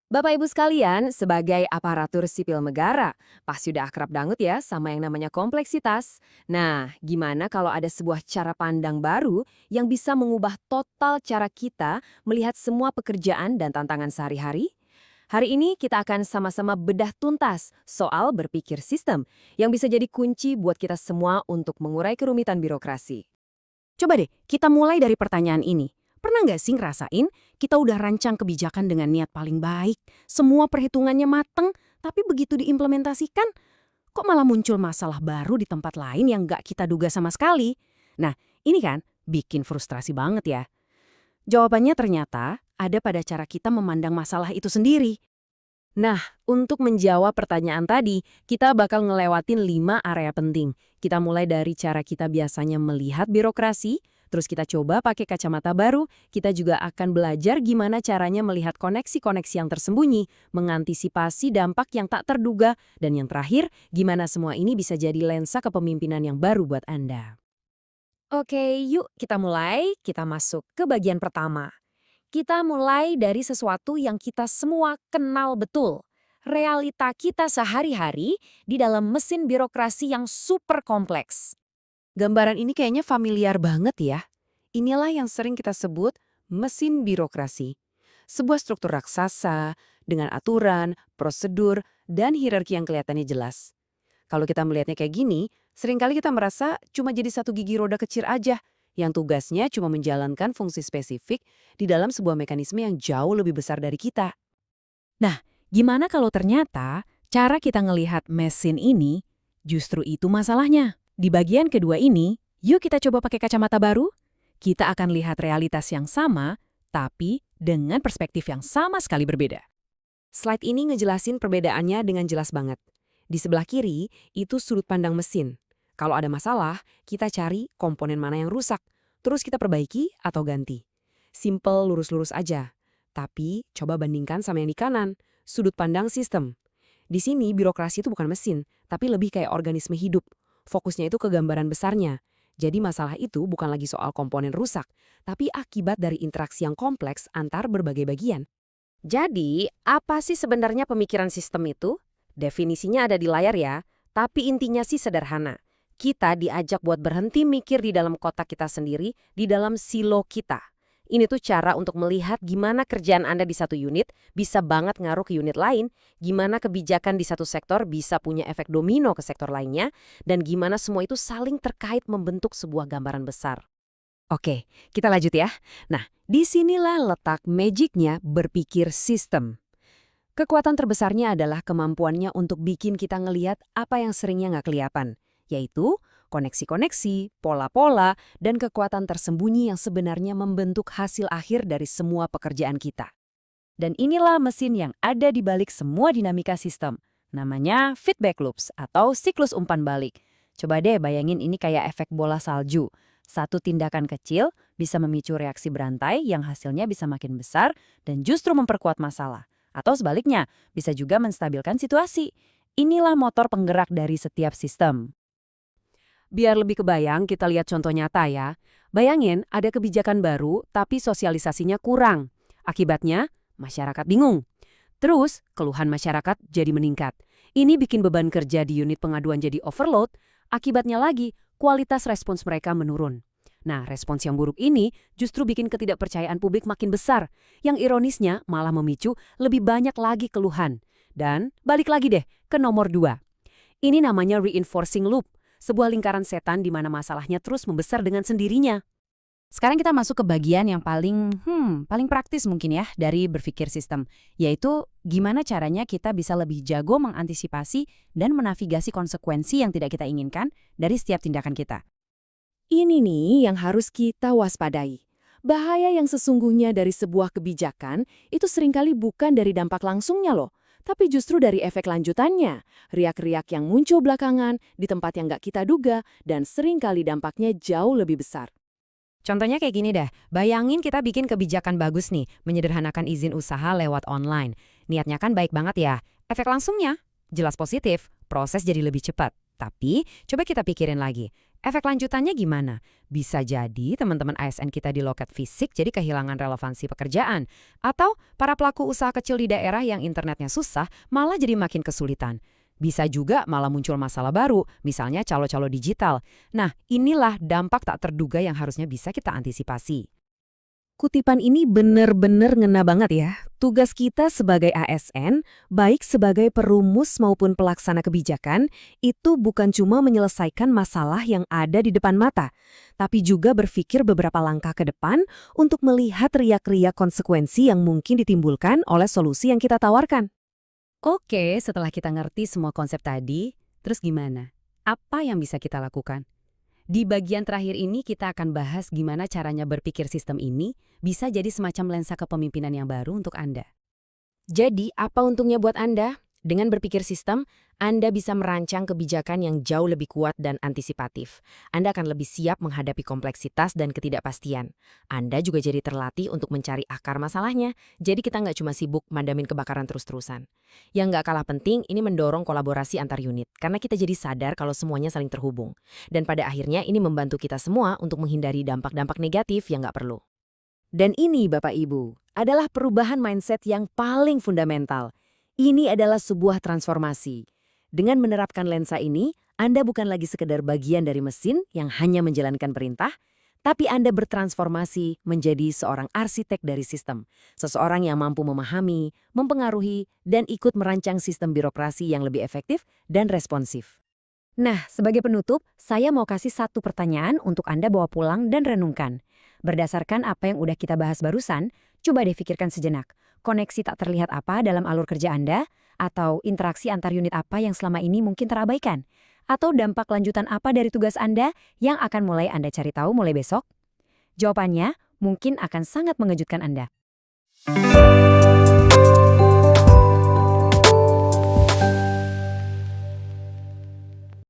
Bapak Ibu sekalian, sebagai aparatur sipil negara, pasti udah akrab banget ya sama yang namanya kompleksitas. Nah, gimana kalau ada sebuah cara pandang baru yang bisa mengubah total cara kita melihat semua pekerjaan dan tantangan sehari-hari? Hari ini kita akan sama-sama bedah tuntas soal berpikir sistem yang bisa jadi kunci buat kita semua untuk mengurai kerumitan birokrasi. Coba deh, kita mulai dari pertanyaan ini. Pernah nggak sih ngerasain kita udah rancang kebijakan dengan niat paling baik, semua perhitungannya mateng, tapi begitu diimplementasikan, kok malah muncul masalah baru di tempat lain yang nggak kita duga sama sekali? Nah, ini kan bikin frustrasi banget ya. Jawabannya ternyata ada pada cara kita memandang masalah itu sendiri. Nah, untuk menjawab pertanyaan tadi, kita bakal ngelewatin 5 area penting. Kita mulai dari cara kita biasanya melihat birokrasi, terus kita coba pakai kacamata baru, kita juga akan belajar gimana caranya melihat koneksi-koneksi yang tersembunyi, mengantisipasi dampak yang tak terduga, dan yang terakhir, gimana semua ini bisa jadi lensa kepemimpinan yang baru buat Anda. Oke, yuk kita mulai. Kita masuk ke bagian pertama. Kita mulai dari sesuatu yang kita semua kenal betul. Realita kita sehari-hari di dalam mesin birokrasi yang super kompleks. Gambaran ini kayaknya familiar banget ya. Inilah yang sering kita sebut mesin birokrasi. Sebuah struktur raksasa dengan aturan, prosedur, dan hierarki yang kelihatannya jelas. Kalau kita melihatnya kayak gini, seringkali kita merasa cuma jadi satu gigi roda kecil aja yang tugasnya cuma menjalankan fungsi spesifik di dalam sebuah mekanisme yang jauh lebih besar dari kita. Nah, gimana kalau ternyata cara kita ngelihat mesin ini justru itu masalahnya? Di bagian kedua ini, yuk kita coba pakai kacamata baru. Kita akan lihat realitas yang sama, tapi dengan perspektif yang sama sekali berbeda. Slide ini ngejelasin perbedaannya dengan jelas banget. Di sebelah kiri, itu sudut pandang mesin. Kalau ada masalah, kita cari komponen mana yang rusak, terus kita perbaiki atau ganti. Simple, lurus-lurus aja. Tapi, coba bandingkan sama yang di kanan, sudut pandang sistem. Di sini, birokrasi itu bukan mesin, tapi lebih kayak organisme hidup. Fokusnya itu ke gambaran besarnya. Jadi masalah itu bukan lagi soal komponen rusak, tapi akibat dari interaksi yang kompleks antar berbagai bagian. Jadi, apa sih sebenarnya pemikiran sistem itu? Definisinya ada di layar ya, tapi intinya sih sederhana. Kita diajak buat berhenti mikir di dalam kotak kita sendiri, di dalam silo kita. Ini tuh cara untuk melihat gimana kerjaan Anda di satu unit bisa banget ngaruh ke unit lain, gimana kebijakan di satu sektor bisa punya efek domino ke sektor lainnya, dan gimana semua itu saling terkait membentuk sebuah gambaran besar. Oke, kita lanjut ya. Nah, disinilah letak magicnya berpikir sistem. Kekuatan terbesarnya adalah kemampuannya untuk bikin kita ngelihat apa yang seringnya nggak kelihatan, yaitu koneksi-koneksi, pola-pola, dan kekuatan tersembunyi yang sebenarnya membentuk hasil akhir dari semua pekerjaan kita. Dan inilah mesin yang ada di balik semua dinamika sistem. Namanya feedback loops atau siklus umpan balik. Coba deh bayangin ini kayak efek bola salju. Satu tindakan kecil bisa memicu reaksi berantai yang hasilnya bisa makin besar dan justru memperkuat masalah. Atau sebaliknya, bisa juga menstabilkan situasi. Inilah motor penggerak dari setiap sistem. Biar lebih kebayang, kita lihat contoh nyata ya. Bayangin ada kebijakan baru tapi sosialisasinya kurang. Akibatnya, masyarakat bingung. Terus, keluhan masyarakat jadi meningkat. Ini bikin beban kerja di unit pengaduan jadi overload. Akibatnya lagi, kualitas respons mereka menurun. Nah, respons yang buruk ini justru bikin ketidakpercayaan publik makin besar. Yang ironisnya malah memicu lebih banyak lagi keluhan. Dan balik lagi deh ke nomor 2. Ini namanya reinforcing loop, sebuah lingkaran setan di mana masalahnya terus membesar dengan sendirinya. Sekarang kita masuk ke bagian yang paling praktis mungkin ya dari berpikir sistem, yaitu gimana caranya kita bisa lebih jago mengantisipasi dan menavigasi konsekuensi yang tidak kita inginkan dari setiap tindakan kita. Ini nih yang harus kita waspadai. Bahaya yang sesungguhnya dari sebuah kebijakan itu seringkali bukan dari dampak langsungnya loh, tapi justru dari efek lanjutannya. Riak-riak yang muncul belakangan di tempat yang nggak kita duga dan seringkali dampaknya jauh lebih besar. Contohnya kayak gini deh, bayangin kita bikin kebijakan bagus nih, menyederhanakan izin usaha lewat online. Niatnya kan baik banget ya, efek langsungnya jelas positif, proses jadi lebih cepat. Tapi, coba kita pikirin lagi. Efek lanjutannya gimana? Bisa jadi teman-teman ASN kita di loket fisik jadi kehilangan relevansi pekerjaan. Atau para pelaku usaha kecil di daerah yang internetnya susah malah jadi makin kesulitan. Bisa juga malah muncul masalah baru, misalnya calo-calo digital. Nah, inilah dampak tak terduga yang harusnya bisa kita antisipasi. Kutipan ini bener-bener ngena banget ya. Tugas kita sebagai ASN, baik sebagai perumus maupun pelaksana kebijakan, itu bukan cuma menyelesaikan masalah yang ada di depan mata, tapi juga berpikir beberapa langkah ke depan untuk melihat riak-riak konsekuensi yang mungkin ditimbulkan oleh solusi yang kita tawarkan. Oke, setelah kita ngerti semua konsep tadi, terus gimana? Apa yang bisa kita lakukan? Di bagian terakhir ini kita akan bahas gimana caranya berpikir sistem ini bisa jadi semacam lensa kepemimpinan yang baru untuk Anda. Jadi, apa untungnya buat Anda? Dengan berpikir sistem, Anda bisa merancang kebijakan yang jauh lebih kuat dan antisipatif. Anda akan lebih siap menghadapi kompleksitas dan ketidakpastian. Anda juga jadi terlatih untuk mencari akar masalahnya, jadi kita nggak cuma sibuk madamin kebakaran terus-terusan. Yang nggak kalah penting, ini mendorong kolaborasi antar unit, karena kita jadi sadar kalau semuanya saling terhubung. Dan pada akhirnya ini membantu kita semua untuk menghindari dampak-dampak negatif yang nggak perlu. Dan ini, Bapak Ibu, adalah perubahan mindset yang paling fundamental. Ini adalah sebuah transformasi. Dengan menerapkan lensa ini, Anda bukan lagi sekedar bagian dari mesin yang hanya menjalankan perintah, tapi Anda bertransformasi menjadi seorang arsitek dari sistem. Seseorang yang mampu memahami, mempengaruhi, dan ikut merancang sistem birokrasi yang lebih efektif dan responsif. Nah, sebagai penutup, saya mau kasih satu pertanyaan untuk Anda bawa pulang dan renungkan. Berdasarkan apa yang udah kita bahas barusan, coba deh pikirkan sejenak. Koneksi tak terlihat apa dalam alur kerja Anda? Atau interaksi antar unit apa yang selama ini mungkin terabaikan? Atau dampak lanjutan apa dari tugas Anda yang akan mulai Anda cari tahu mulai besok? Jawabannya mungkin akan sangat mengejutkan Anda.